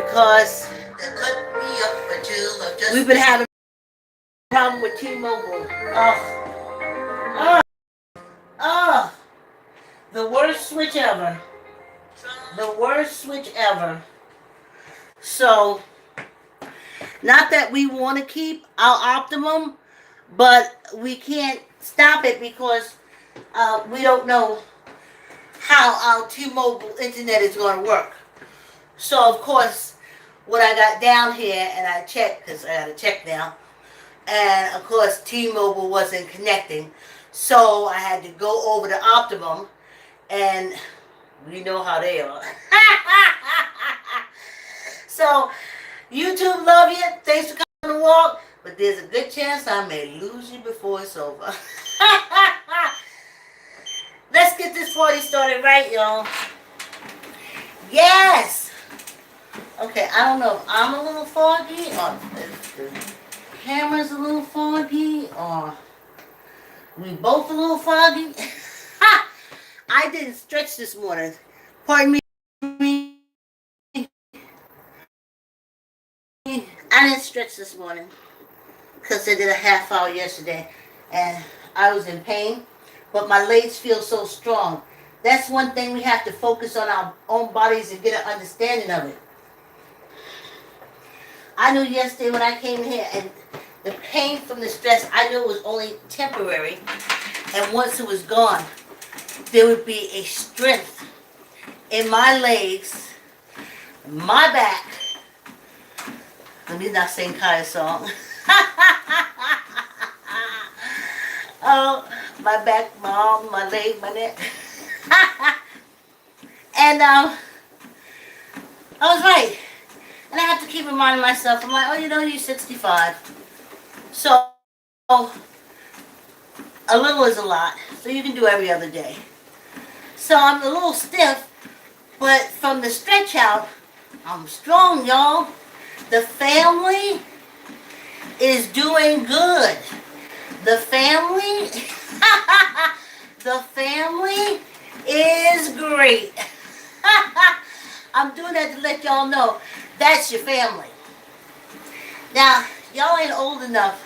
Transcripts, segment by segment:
because we've been having a problem with T-Mobile. Oh, oh, the worst switch ever. The worst switch ever. So, not that we want to keep our Optimum, but we can't stop it because we don't know how our T-Mobile internet is going to work. So, of course, when I got down here and I checked, because I got to check now, and of course T-Mobile wasn't connecting, so I had to go over to Optimum, and we know how they are. So, YouTube love you. Thanks for coming to walk, but there's a good chance I may lose you before it's over. Let's get this party started right, y'all. Yes! Okay, I don't know if I'm a little foggy or if the camera's a little foggy or we both a little foggy. I didn't stretch this morning. Pardon me. I didn't stretch this morning because I did a half hour yesterday and I was in pain, but my legs feel so strong. That's one thing we have to focus on our own bodies and get an understanding of it. I knew yesterday when I came here and the pain from the stress, I knew it was only temporary, and once it was gone, there would be a strength in my legs, my back. Let me not sing Kaya's song. Oh, my back, my arm, my leg, my neck. And I was right. And I have to keep reminding myself, I'm like, oh, you know, you're 65. So, a little is a lot. So you can do every other day. So I'm a little stiff, but from the stretch out, I'm strong, y'all. The family is doing good. The family, the family is great. I'm doing that to let y'all know that's your family. Now, y'all ain't old enough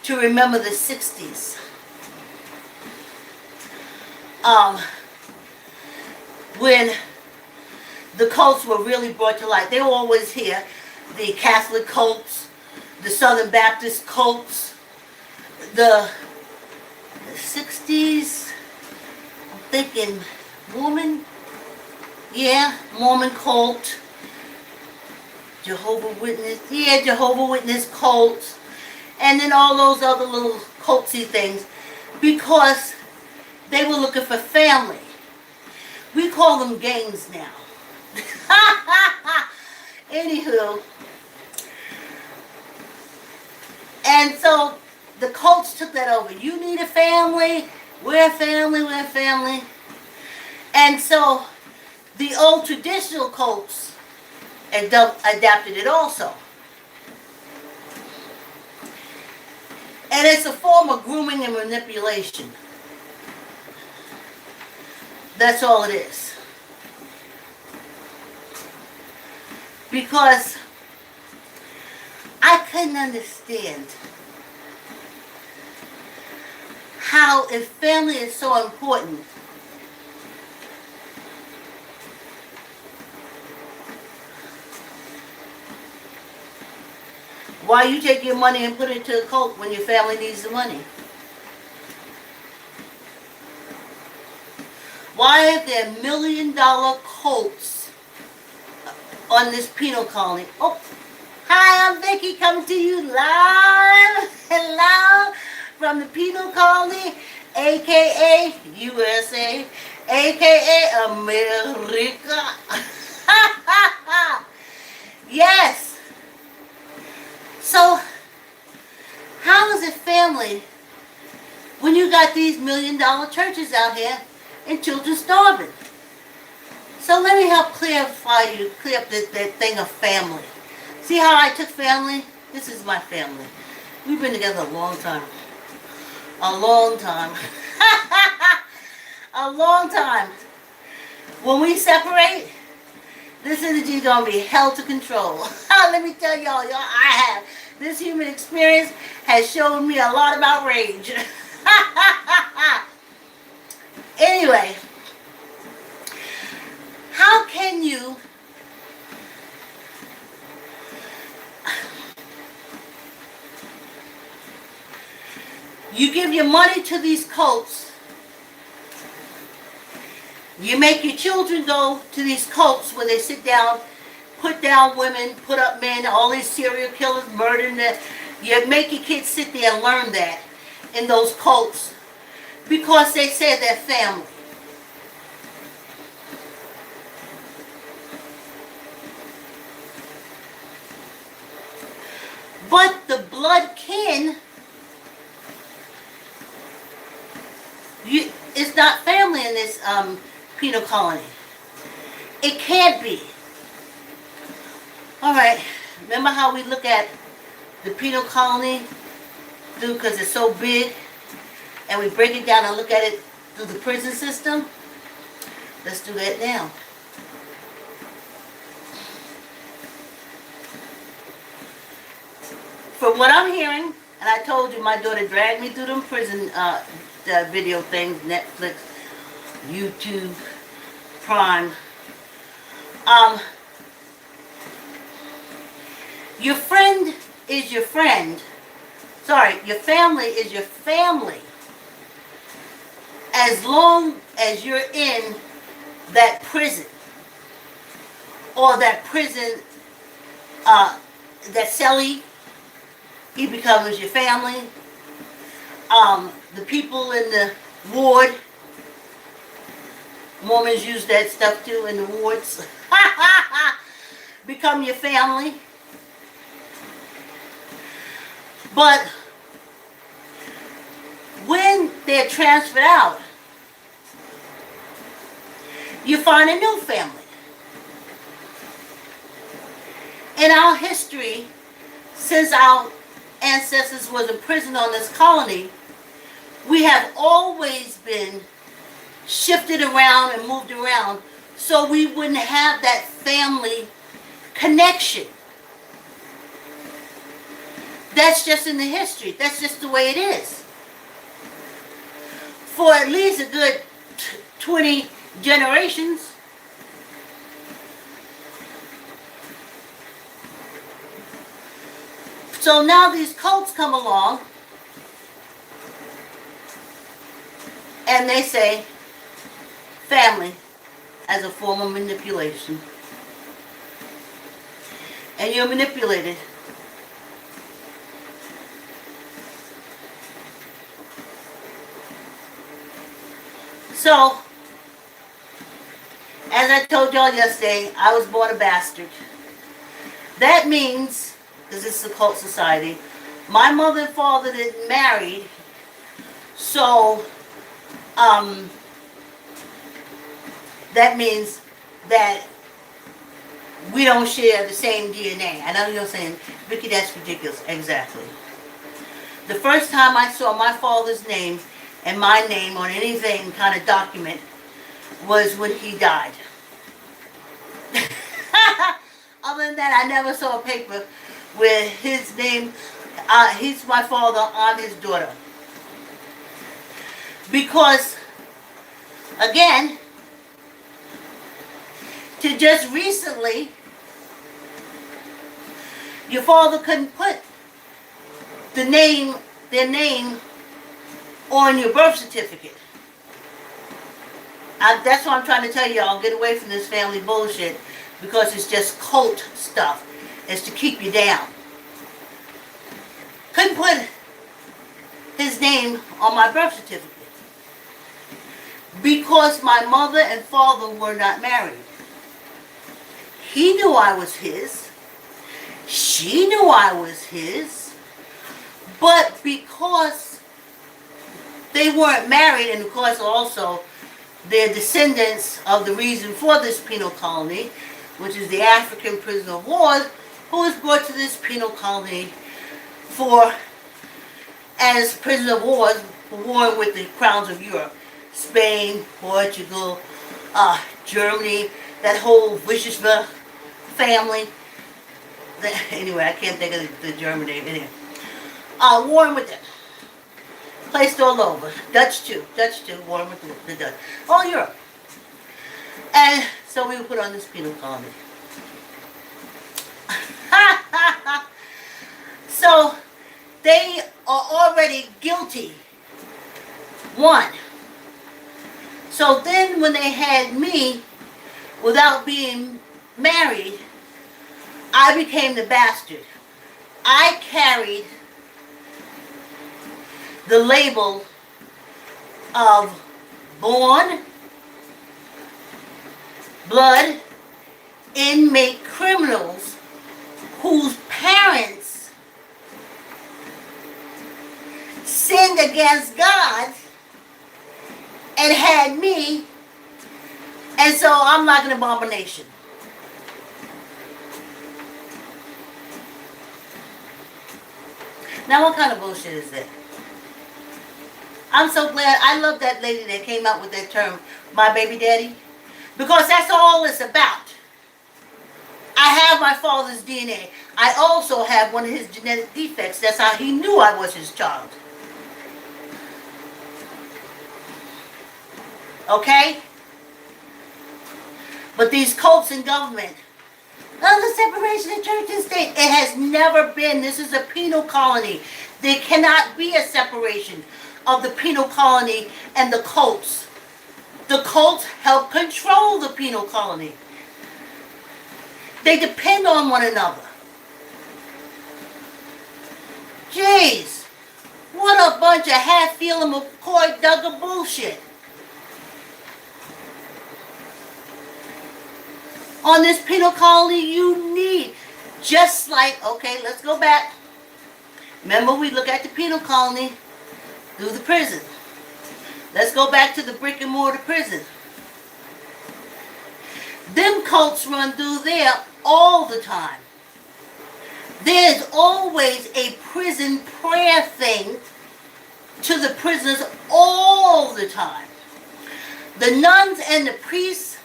to remember the 60s. When the cults were really brought to light. They were always here. The Catholic cults, the Southern Baptist cults, the 60s, I'm thinking Mormon, Mormon cult, Jehovah's Witness cults, and then all those other little cultsy things, because they were looking for family. We call them gangs now. Anywho, and so the cults took that over. You need a family, we're family, we're family. And so the old traditional cults adapted it also. And it's a form of grooming and manipulation. That's all it is. Because I couldn't understand how, if family is so important, why you take your money and put it to a cult when your family needs the money? Why are there $1 million cults on this penal colony? Oh, hi, I'm Vicki, coming to you live from the penal colony, aka USA, aka America. Yes. So, how is it family when you got these $1 million churches out here and children starving? So let me help clear up that thing of family. See how I took family? This is my family. We've been together a long time. A long time. A long time. When we separate, This energy is going to be hell to control. Let me tell y'all, I have. This human experience has shown me a lot about rage. Anyway, how can you give your money to these cults, you make your children go to these cults where they sit down, put down women, put up men, all these serial killers, murdering them. You make your kids sit there and learn that in those cults because they say they're family. But the blood kin, it's not family in this penal colony. It can't be. All right, remember how we look at the penal colony because it's so big, and we break it down and look at it through the prison system? Let's do that now. From what I'm hearing, and I told you my daughter dragged me through them prison video things, Netflix, YouTube, Prime. Your friend is your friend. Sorry, your family is your family. As long as you're in that prison. Or that prison, that cellie, he becomes your family. The people in the ward, Mormons use that stuff too in the wards, become your family. But when they're transferred out, you find a new family. In our history, since our ancestors was in prison on this colony, we have always been shifted around and moved around so we wouldn't have that family connection. That's just in the history. That's just the way it is. For at least a good 20 generations. So now these cults come along and they say family as a form of manipulation. And you're manipulated. So, as I told y'all yesterday, I was born a bastard. That means, because this is a cult society, my mother and father didn't marry, so that means that we don't share the same DNA. I know you're saying, Vicki, that's ridiculous. Exactly. The first time I saw my father's name and my name on anything kind of document was when he died. Other than that, I never saw a paper with his name, he's my father, I'm his daughter. Because, again, to just recently, your father couldn't put their name on your birth certificate. That's what I'm trying to tell y'all. Get away from this family bullshit because it's just cult stuff. It's to keep you down. Couldn't put his name on my birth certificate because my mother and father were not married. He knew I was his. She knew I was his. But because they weren't married, and of course also they're descendants of the reason for this penal colony, which is the African prisoner of war, who was brought to this penal colony as prisoner of war, warring with the crowns of Europe, Spain, Portugal, Germany, that whole vicious family. Anyway, I can't think of the German name. Anyway, warring with them. Placed all over. Dutch too, warring with the Dutch. All Europe. And so we were put on this penal colony. So they are already guilty. One. So then when they had me, without being married, I became the bastard. I carried the label of born, blood, inmate criminals whose parents sinned against God and had me, and so I'm like an abomination. Now what kind of bullshit is that? I'm so glad. I love that lady that came out with that term, my baby daddy, because that's all it's about. I have my father's DNA. I also have one of his genetic defects. That's how he knew I was his child. Okay? But these cults in government, the separation of church and state, it has never been. This is a penal colony. There cannot be a separation of the penal colony and the cults. The cults help control the penal colony. They depend on one another. Jeez, what a bunch of Hatfield and McCoy Duggar bullshit. On this penal colony, you need, just like, okay, let's go back. Remember, we look at the penal colony through the prison. Let's go back to the brick and mortar prison. Them cults run through there all the time. There's always a prison prayer thing to the prisoners all the time. The nuns and the priests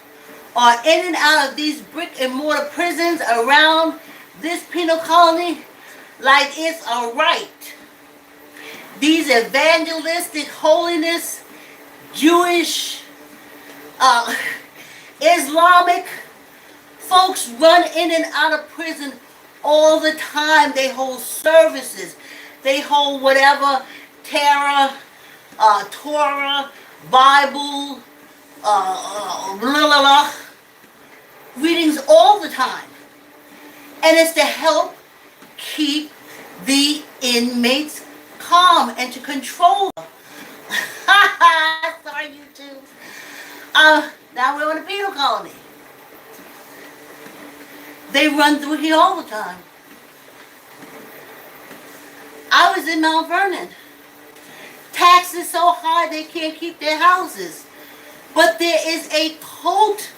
are in and out of these brick and mortar prisons around this penal colony like it's a right. These evangelistic, holiness, Jewish, Islamic folks run in and out of prison all the time. They hold services. They hold whatever, Torah, Bible, blah, blah, blah, readings all the time. And it's to help keep the inmates calm and to control them. Sorry, you too. Now we're on a penal colony. They run through here all the time. I was in Mount Vernon. Taxes so high they can't keep their houses. But there is a cult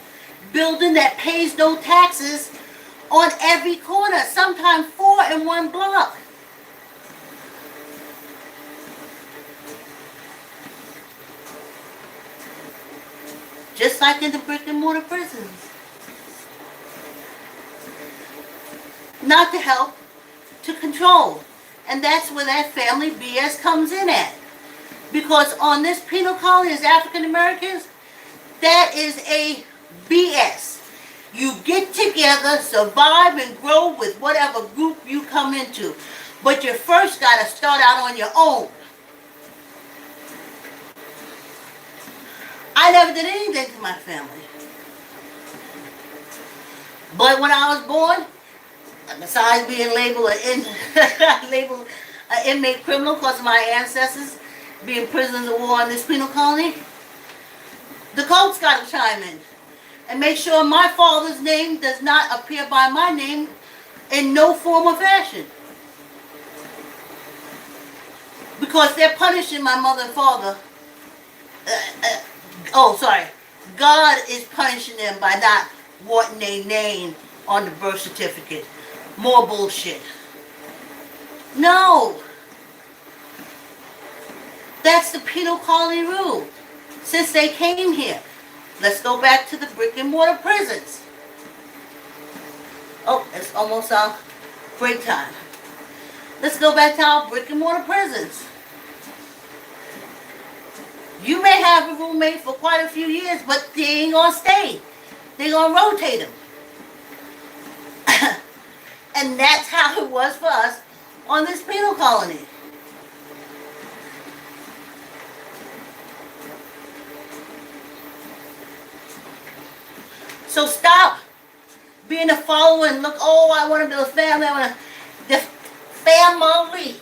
building that pays no taxes on every corner, sometimes 4 in one block. Just like in the brick and mortar prisons. Not to help, to control. And that's where that family BS comes in at. Because on this penal colony as African Americans, that is a BS. You get together, survive, and grow with whatever group you come into. But you first got to start out on your own. I never did anything to my family. But when I was born, besides being labeled an inmate criminal because of my ancestors being prisoners of war in this penal colony, the cults got to chime in and make sure my father's name does not appear by my name in no form or fashion. Because they're punishing my mother and father. God is punishing them by not wanting their name on the birth certificate. More bullshit. No. That's the penal colony rule. Since they came here. Let's go back to the brick and mortar prisons. Oh, it's almost break time. Let's go back to our brick and mortar prisons. You may have a roommate for quite a few years, but they ain't gonna stay. They're gonna rotate them. And that's how it was for us on this penal colony. So stop being a follower and look, oh, I want to build a family. I want to. The family.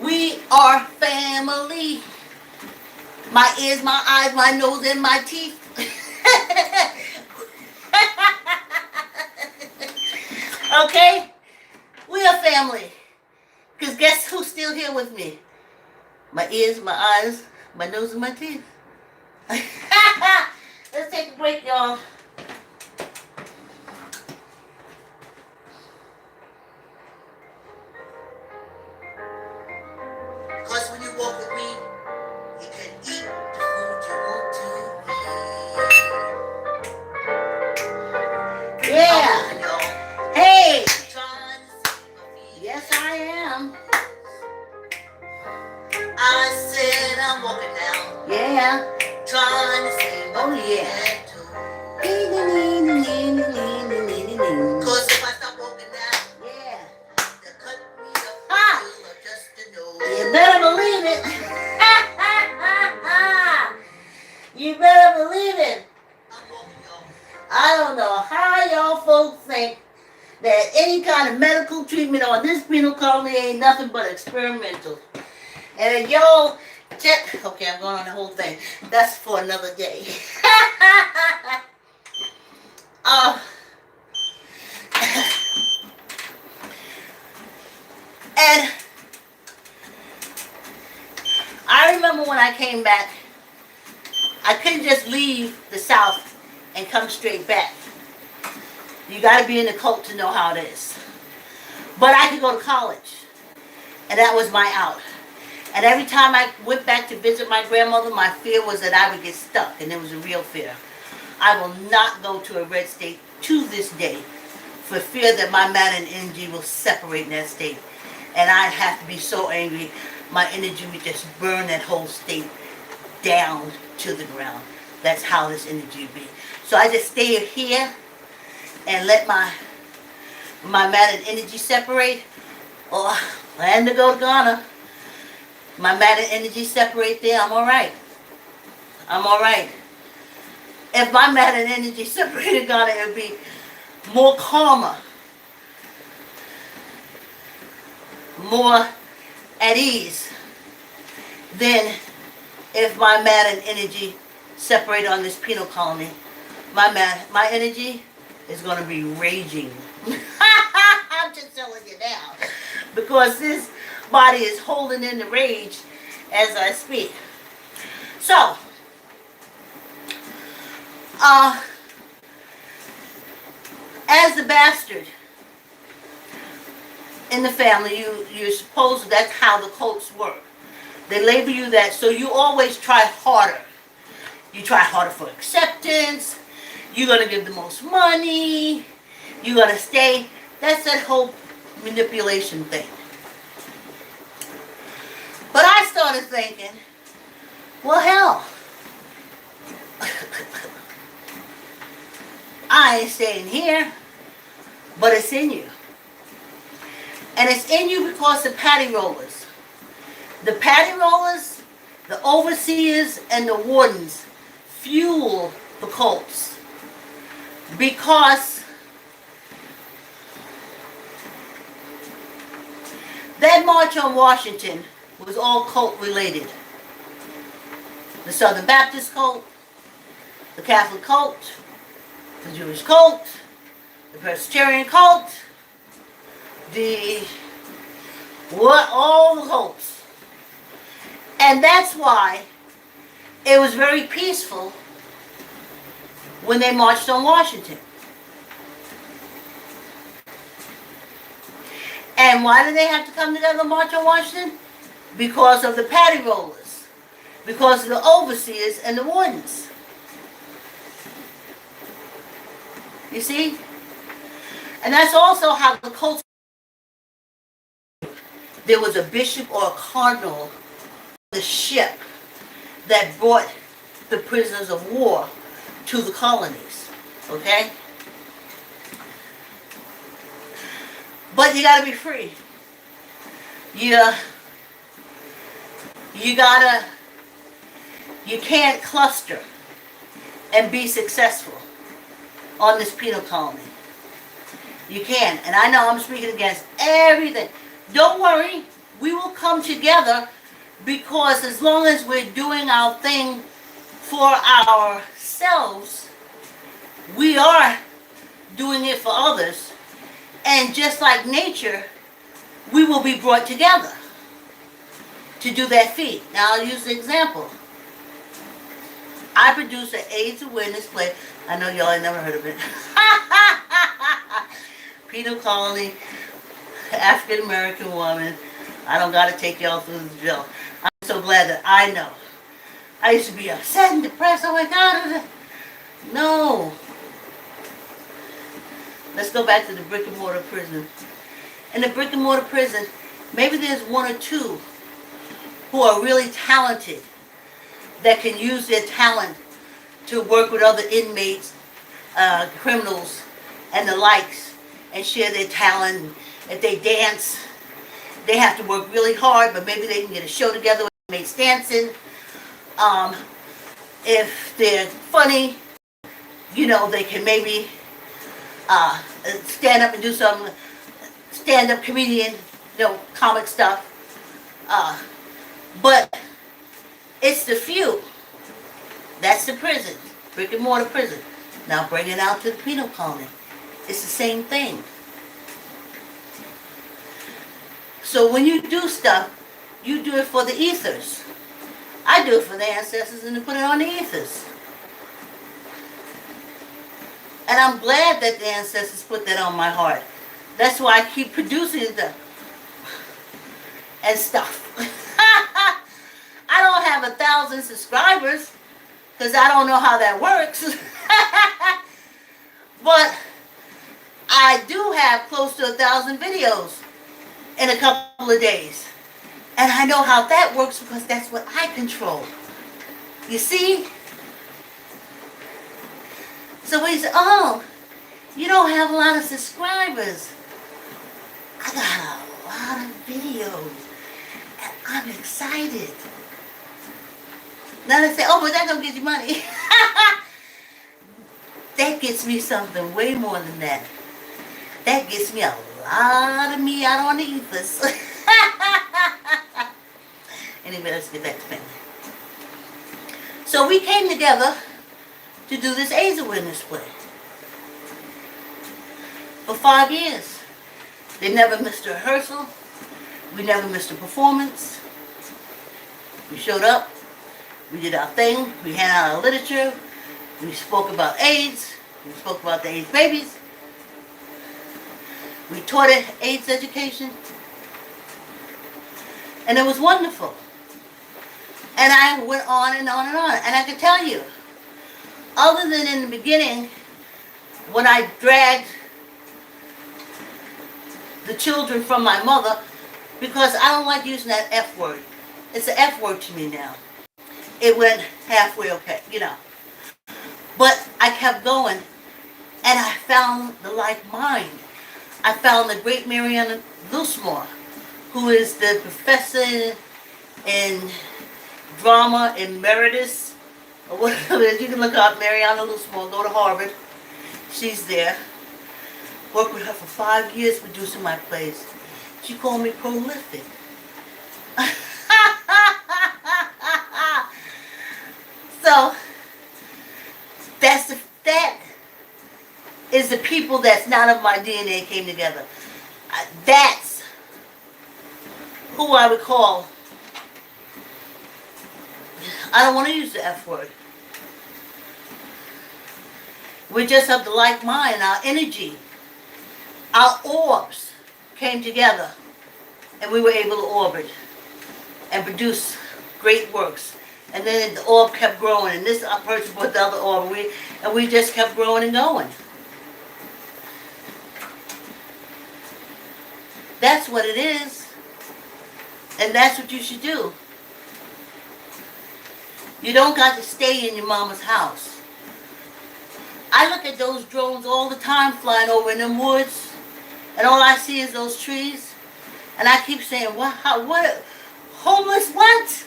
We are family. My ears, my eyes, my nose, and my teeth. Okay? We are family. Because guess who's still here with me? My ears, my eyes, my nose, and my teeth. Let's take a break, y'all. Because when you walk with me, you can eat the food you want to. Yeah. Hey. Yes, I am. I said I'm walking now. Yeah. Trying to sing. Oh, yeah. Cause if I stop walking now, yeah, they cut me up just to know. You better believe it. You better believe it. I'm walking, y'all. I don't know how y'all folks think that any kind of medical treatment on this penal colony ain't nothing but experimental. And if y'all check, okay, I'm going on the whole thing. That's for another day. And I remember when I came back, I couldn't just leave the South and come straight back. You got to be in the cult to know how it is. But I could go to college, and that was my out. And every time I went back to visit my grandmother, my fear was that I would get stuck, and it was a real fear. I will not go to a red state to this day for fear that my matter and energy will separate in that state. And I'd have to be so angry, my energy would just burn that whole state down to the ground. That's how this energy would be. So I just stay here and let my matter and energy separate. Or land to go to Ghana. My matter and energy separate there, I'm alright. I'm alright. If my matter and energy separated Ghana, it would be more calmer. More at ease than if my matter and energy separate on this penal colony. My energy is going to be raging. I'm just telling you now. Because this body is holding in the rage as I speak. So, as the bastard in the family, you're supposed, that's how the cults work. They label you that, so you always try harder. You try harder for acceptance. You're going to give the most money. You're going to stay. That's that whole manipulation thing. But I started thinking, well, hell, I ain't staying here, but it's in you. And it's in you because the patty rollers. The patty rollers, the overseers, and the wardens fuel the cults. Because that march on Washington was all cult related. The Southern Baptist cult, the Catholic cult, the Jewish cult, the Presbyterian cult, all the cults. And that's why it was very peaceful when they marched on Washington. And why did they have to come together and march on Washington? Because of the patty rollers. Because of the overseers and the wardens. You see? And that's also how the culture. There was a bishop or a cardinal on the ship that brought the prisoners of war to the colonies. Okay? But you gotta be free. You gotta, you can't cluster and be successful on this penal colony. You can. And I know I'm speaking against everything. Don't worry, we will come together, because as long as we're doing our thing for ourselves, we are doing it for others. And just like nature, we will be brought together to do that feat. Now I'll use the example. I produce an AIDS awareness play. I know y'all ain't never heard of it. Penal colony, African American woman. I don't gotta take y'all through the drill. I'm so glad that I know. I used to be upset and depressed. Oh my God. No. Let's go back to the brick and mortar prison. In the brick and mortar prison, maybe there's one or two who are really talented that can use their talent to work with other inmates, criminals, and the likes, and share their talent. If they dance, they have to work really hard, but maybe they can get a show together with inmates dancing. If they're funny, they can maybe stand up and do some stand-up comedian, comic stuff. But it's the few. That's the prison, brick and mortar prison. Now bring it out to the penal colony. It's the same thing. So when you do stuff, you do it for the ethers. I do it for the ancestors and to put it on the ethers. And I'm glad that the ancestors put that on my heart. That's why I keep producing them and stuff. I don't have 1,000 subscribers because I don't know how that works. But I do have close to 1,000 videos in a couple of days. And I know how that works because that's what I control. You see? So when you say, oh, you don't have a lot of subscribers. I got a lot of videos. And I'm excited. Now they say, oh, but that don't get you money. That gets me something way more than that. That gets me a lot of me out on the ethers. Anyway, let's get back to family. So we came together to do this AIDS awareness play. For 5 years. They never missed a rehearsal. We never missed a performance. We showed up. We did our thing. We handed out our literature. We spoke about AIDS. We spoke about the AIDS babies. We taught it AIDS education. And it was wonderful. And I went on and on and on. And I can tell you, other than in the beginning, when I dragged the children from my mother, because I don't like using that F word. It's an F word to me now. It went halfway okay, But I kept going, and I found the like mind. I found the great Mariana Loosemore, who is the professor in drama emeritus, or whatever it is. You can look up Mariana Loosemore, go to Harvard. She's there. Worked with her for 5 years producing my plays. She called me prolific. So that is the people that's not of my DNA came together. That's who I would call. I don't want to use the F word. We're just of the like mind. Our energy, our orbs came together, and we were able to orbit and produce great works. And then the orb kept growing, and this person put the other orb, and we just kept growing and going. That's what it is. And that's what you should do. You don't got to stay in your mama's house. I look at those drones all the time flying over in them woods, and all I see is those trees. And I keep saying, what, homeless what?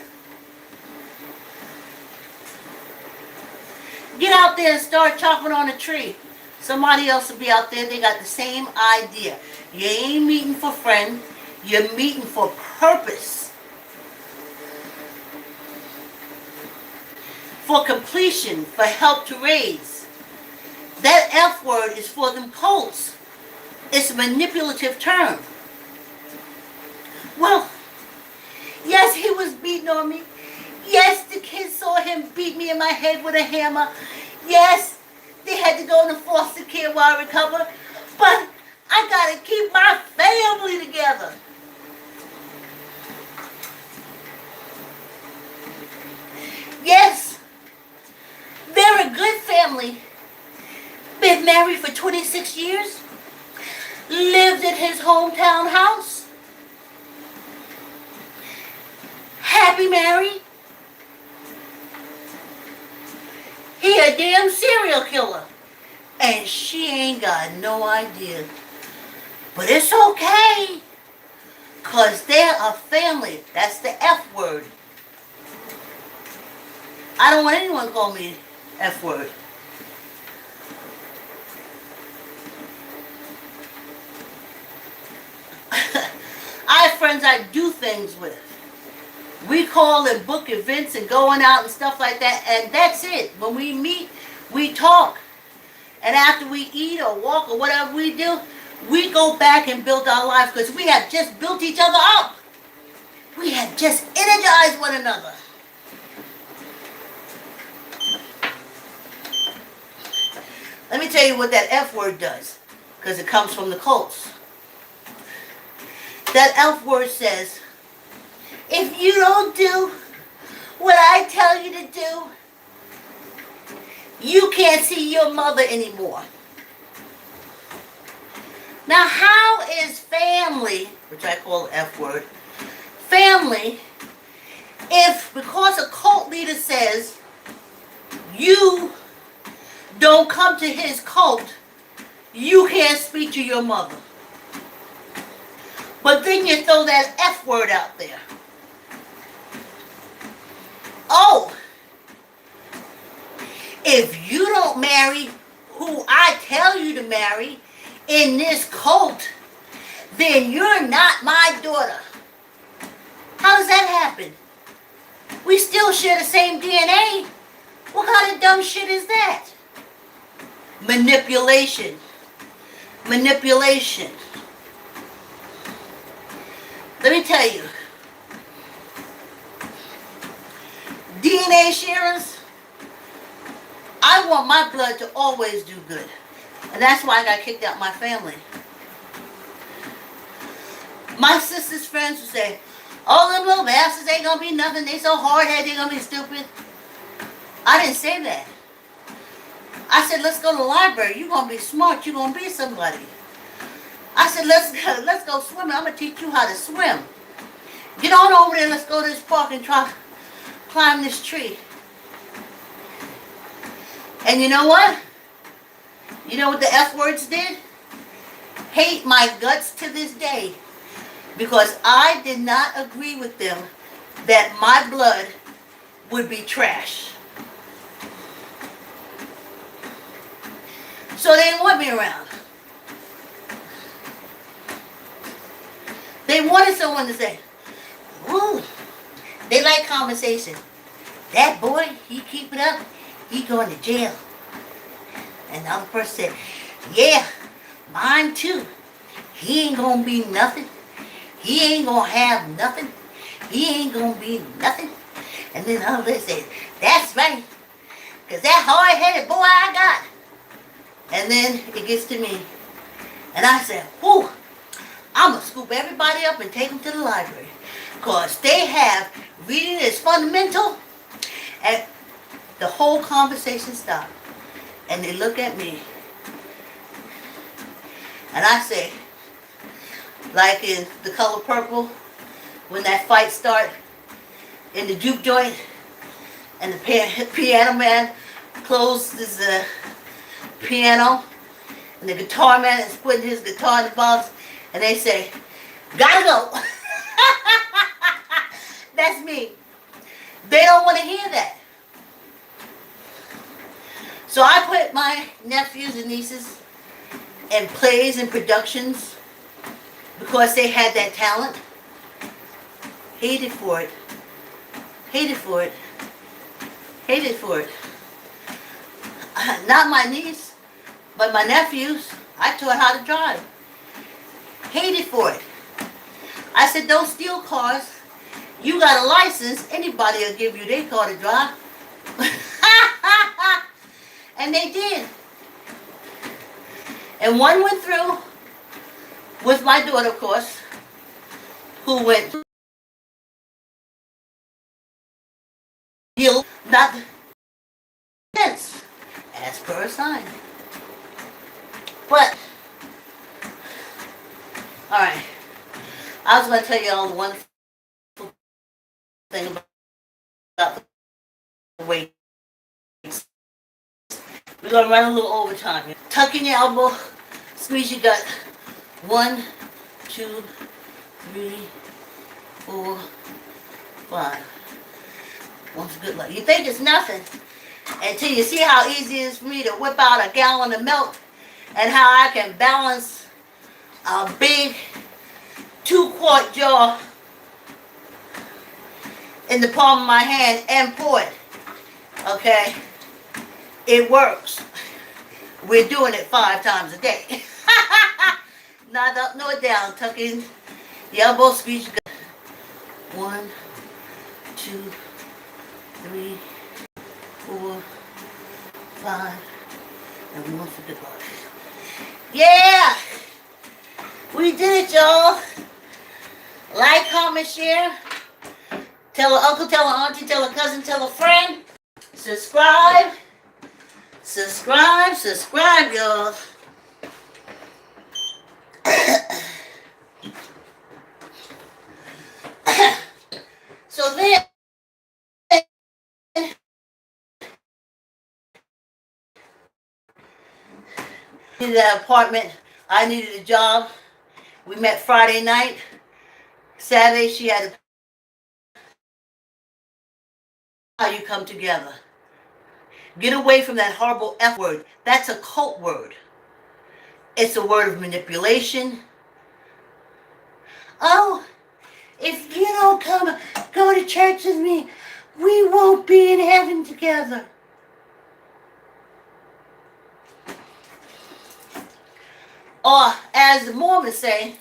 Get out there and start chopping on a tree. Somebody else will be out there, they got the same idea. You ain't meeting for friends, you're meeting for purpose. For completion, for help to raise. That F word is for them cults. It's a manipulative term. Well, yes, he was beating on me. Yes, the kids saw him beat me in my head with a hammer. Yes, they had to go into foster care while I recover. But I gotta keep my family together. Yes, they're a good family. Been married for 26 years. Lived in his hometown house. Happy married. He a damn serial killer. And she ain't got no idea. But it's okay. Because they're a family. That's the F word. I don't want anyone to call me F word. I have friends I do things with. We call and book events and going out and stuff like that, and that's it. When we meet, we talk. And after we eat or walk or whatever we do, we go back and build our life because we have just built each other up. We have just energized one another. Let me tell you what that F word does, because it comes from the cults. That F word says, if you don't do what I tell you to do, you can't see your mother anymore. Now, how is family, which I call the F word, family, if because a cult leader says you don't come to his cult, you can't speak to your mother? But then you throw that F word out there. Oh, if you don't marry who I tell you to marry in this cult, then you're not my daughter. How does that happen? We still share the same DNA. What kind of dumb shit is that? Manipulation. Manipulation. Let me tell you. DNA sharers, I want my blood to always do good. And that's why I got kicked out of my family. My sister's friends would say, oh, them little bastards ain't gonna be nothing. They so hard-headed, they gonna be stupid. I didn't say that. I said, let's go to the library. You're gonna be smart. You're gonna be somebody. I said, let's go swimming. I'm gonna teach you how to swim. Get on over there. Let's go to this park and try climb this tree. And you know what? You know what the F words did? Hate my guts to this day. Because I did not agree with them that my blood would be trash. So they didn't want me around. They wanted someone to say, ooh, they like conversation. That boy, he keep it up, he going to jail. And the other person said, yeah, mine too. He ain't going to be nothing. He ain't going to have nothing. He ain't going to be nothing. And then the other said, that's right. Because that hard-headed boy I got. And then it gets to me. And I said, whew, I'm going to scoop everybody up and take them to the library. Because they have reading is fundamental. And the whole conversation stopped. And they look at me. And I say, like in The Color Purple, when that fight started in the juke joint, and the piano man closes the piano, and the guitar man is putting his guitar in the box, and they say, "Gotta go." That's me. They don't want to hear that. So I put my nephews and nieces in plays and productions because they had that talent. Hated for it. Hated for it. Hated for it. Not my niece, but my nephews. I taught how to drive. Hated for it. I said, don't steal cars. You got a license. Anybody will give you their car to drive. And they did. And one went through with my daughter, of course, who went guilt, not sense, as per sign. But, alright, I was going to tell you all the wonderful thing about the weight. We're going to run a little overtime. Tuck in your elbow, squeeze your gut. 1, 2, 3, 4, 5. Once good luck. You think it's nothing until you see how easy it is for me to whip out a gallon of milk and how I can balance a big 2-quart jar in the palm of my hand and pour it. Okay? It works. We're doing it 5 times a day. Not up nor down. Tuck in your elbow, squeeze your gut. 1, 2, 3, 4, 5, and 1 for good luck. Yeah! We did it, y'all. Like, comment, share. Tell an uncle, tell an auntie, tell a cousin, tell a friend. Subscribe. Subscribe, subscribe, y'all. So then, needed an apartment. I needed a job. We met Friday night. Saturday, she had how you come together. Get away from that horrible F word. That's a cult word. It's a word of manipulation. Oh, if you don't go to church with me, we won't be in heaven together. Or, as the Mormons say,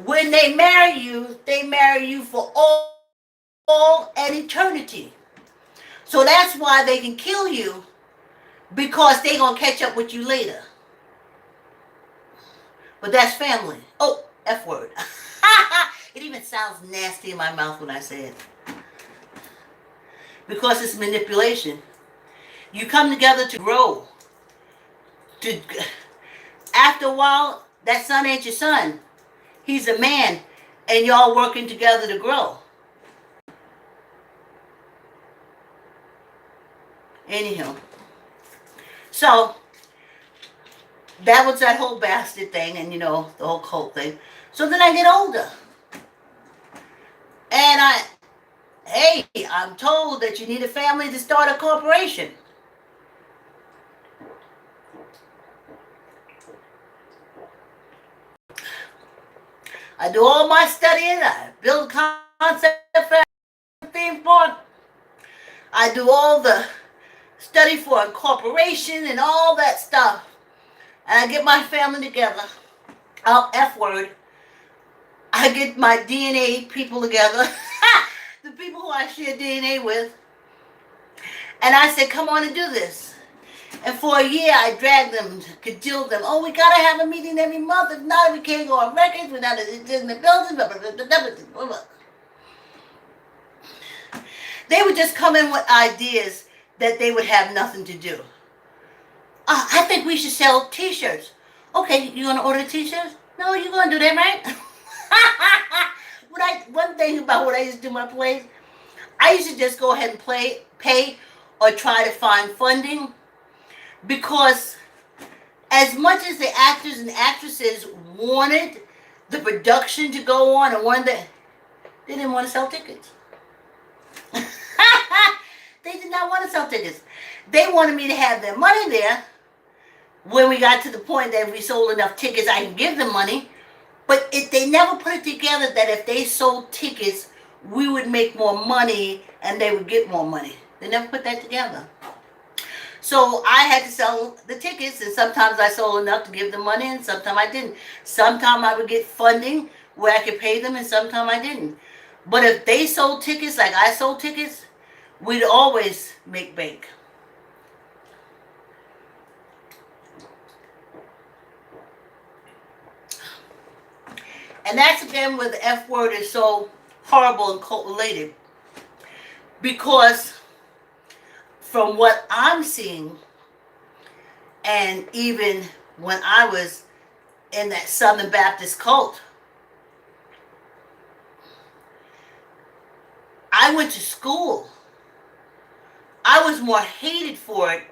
when they marry you for all and eternity. So that's why they can kill you, because they're going to catch up with you later. But that's family. Oh, F word. It even sounds nasty in my mouth when I say it. Because it's manipulation. You come together to grow. After a while, that son ain't your son. He's a man, and y'all working together to grow. Anyhow. So, that was that whole bastard thing, and the whole cult thing. So then I get older. And I'm told that you need a family to start a corporation. I do all my studying. I build concept theme park. I do all the study for incorporation and all that stuff. And I get my family together. F word. I get my DNA people together. The people who I share DNA with. And I said, come on and do this. And for a year, I dragged them, cajoled them. Oh, we got to have a meeting every month. If not, we can't go on records. We're not in the building. They would just come in with ideas that they would have nothing to do. I think we should sell T-shirts. Okay, you want to order T-shirts? No, you're gonna do that, right? One thing about what I used to do in my plays, I used to just go ahead and pay, or try to find funding, because as much as the actors and actresses wanted the production to go on and wanted they didn't want to sell tickets. They did not want to sell tickets. They wanted me to have their money there when we got to the point that if we sold enough tickets, I can give them money. But they never put it together that if they sold tickets, we would make more money and they would get more money. They never put that together. So I had to sell the tickets, and sometimes I sold enough to give them money, and sometimes I didn't. Sometimes I would get funding where I could pay them, and sometimes I didn't. But if they sold tickets like I sold tickets, we'd always make bank. And that's again where the F word is so horrible and cult related. Because from what I'm seeing, and even when I was in that Southern Baptist cult, I went to school. I was more hated for it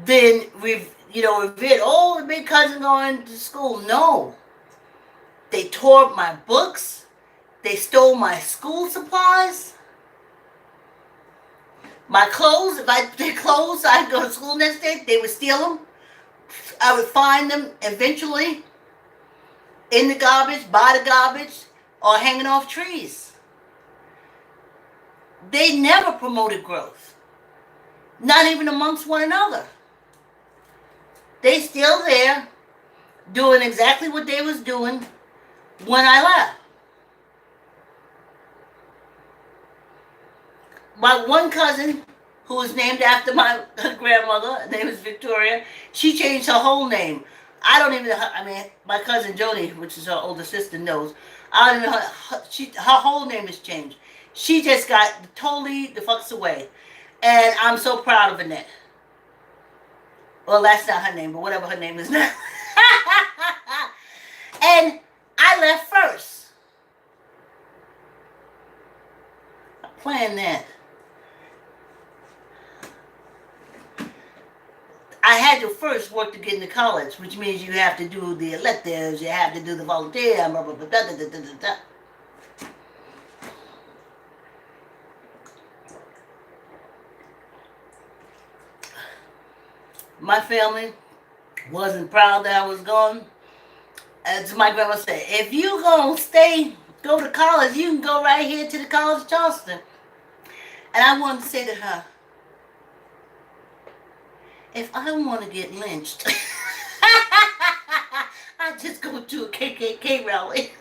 than revered. Oh, the big cousin going to school. No. They tore up my books. They stole my school supplies. My clothes, if I did clothes, I'd go to school next day, they would steal them. I would find them eventually in the garbage, by the garbage, or hanging off trees. They never promoted growth. Not even amongst one another. They still there, doing exactly what they was doing when I left. My one cousin, who was named after my grandmother, her name is Victoria, she changed her whole name. I don't even know, my cousin Joni, which is her older sister, knows. I don't even know, her whole name has changed. She just got totally the fucks away. And I'm so proud of Annette. Well, that's not her name, but whatever her name is now. And I left first. I planned that. I had to first work to get into college, which means you have to do the electives, you have to do the volunteer, blah, blah, blah, blah, blah, blah, blah, blah. My family wasn't proud that I was gone. As my grandma said, if you gonna go to college, you can go right here to the College of Charleston. And I wanted to say to her, if I want to get lynched, I just go to a KKK rally.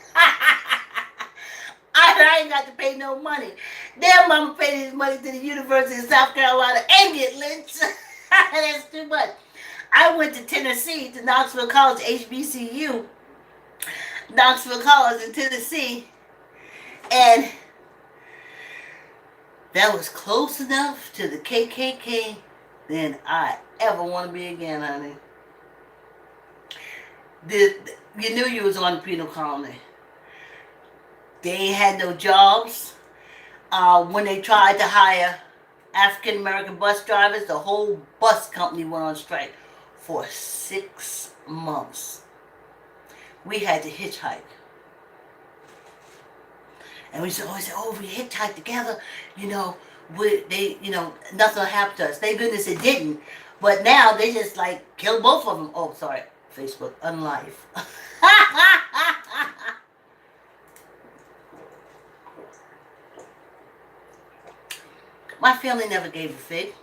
I ain't got to pay no money. Their mama paid his money to the University of South Carolina and get lynched. That's too much. I went to Tennessee, to Knoxville College, HBCU, Knoxville College in Tennessee, and that was close enough to the KKK than I ever want to be again, honey. You knew you was on the penal colony. They ain't had no jobs. When they tried to hire African American bus drivers, the whole bus company went on strike for 6 months. We had to hitchhike. And we said, we hitchhiked together, nothing will happen to us. Thank goodness it didn't. But now they just kill both of them. Oh, sorry, Facebook, unlive. My family never gave a fig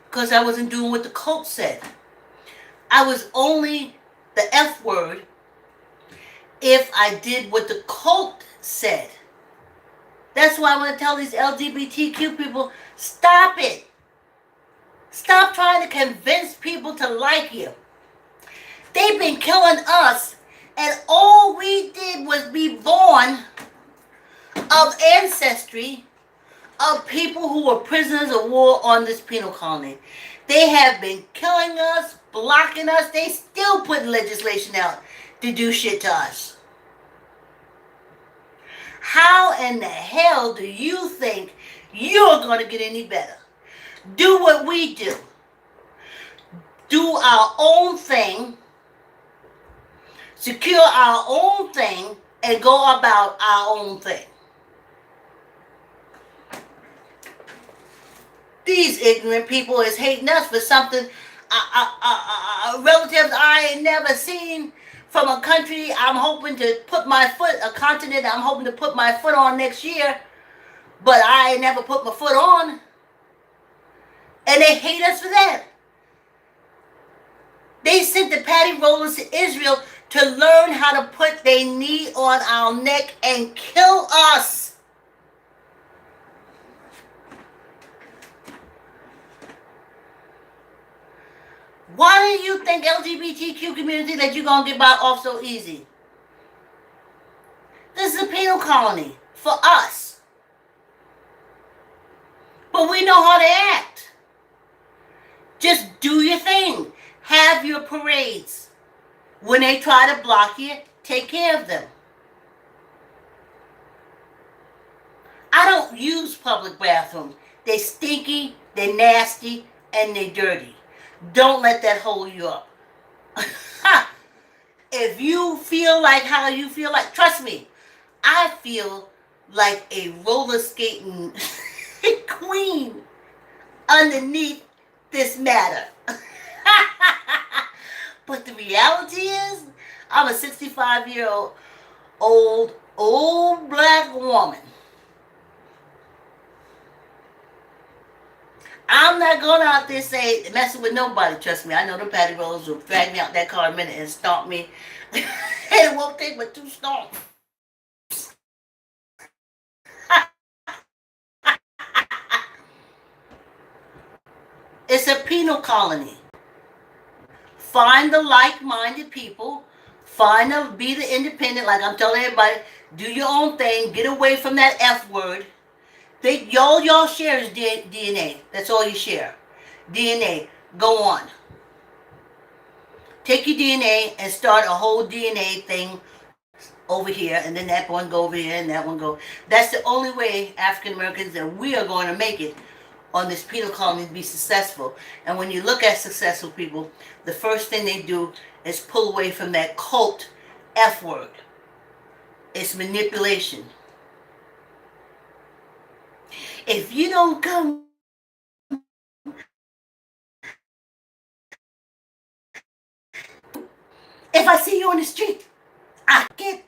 because I wasn't doing what the cult said. I was only the F word if I did what the cult said. That's why I want to tell these LGBTQ people, stop it. Stop trying to convince people to like you. They've been killing us, and all we did was be born of ancestry of people who were prisoners of war on this penal colony. They have been killing us, blocking us. They still putting legislation out. to do shit to us. How in the hell do you think you're going to get any better? Do what we do. Do our own thing, secure our own thing, and go about our own thing. These ignorant people is hating us for something relatives I ain't never seen from a country I'm hoping to put my foot, a continent I'm hoping to put my foot on next year, but I ain't never put my foot on. And they hate us for that. They sent the patty rollers to Israel to learn how to put their knee on our neck and kill us. Why do you think LGBTQ community that you're going to get by off so easy? This is a penal colony for us. But we know how to act. Just do your thing. Have your parades. When they try to block you, take care of them. I don't use public bathrooms. They stinky, they nasty, and they dirty. Don't let that hold you up. If you feel like how you feel like, trust me, I feel like a roller skating queen underneath this matter. But the reality is, I'm a 65-year-old old black woman. I'm not going out there say messing with nobody. Trust me, I know the patty rollers will drag me out that car a minute and stomp me. And it won't take but 2 stomps. It's a penal colony. Find the like-minded people. Be the independent. Like I'm telling everybody, do your own thing. Get away from that F word. Y'all share is DNA. That's all you share. DNA. Go on. Take your DNA and start a whole DNA thing over here, and then that one go over here, and that one go. That's the only way African Americans and we are going to make it on this penal colony to be successful. And when you look at successful people, the first thing they do is pull away from that cult F word. It's manipulation. If you don't come, if I see you on the street, I get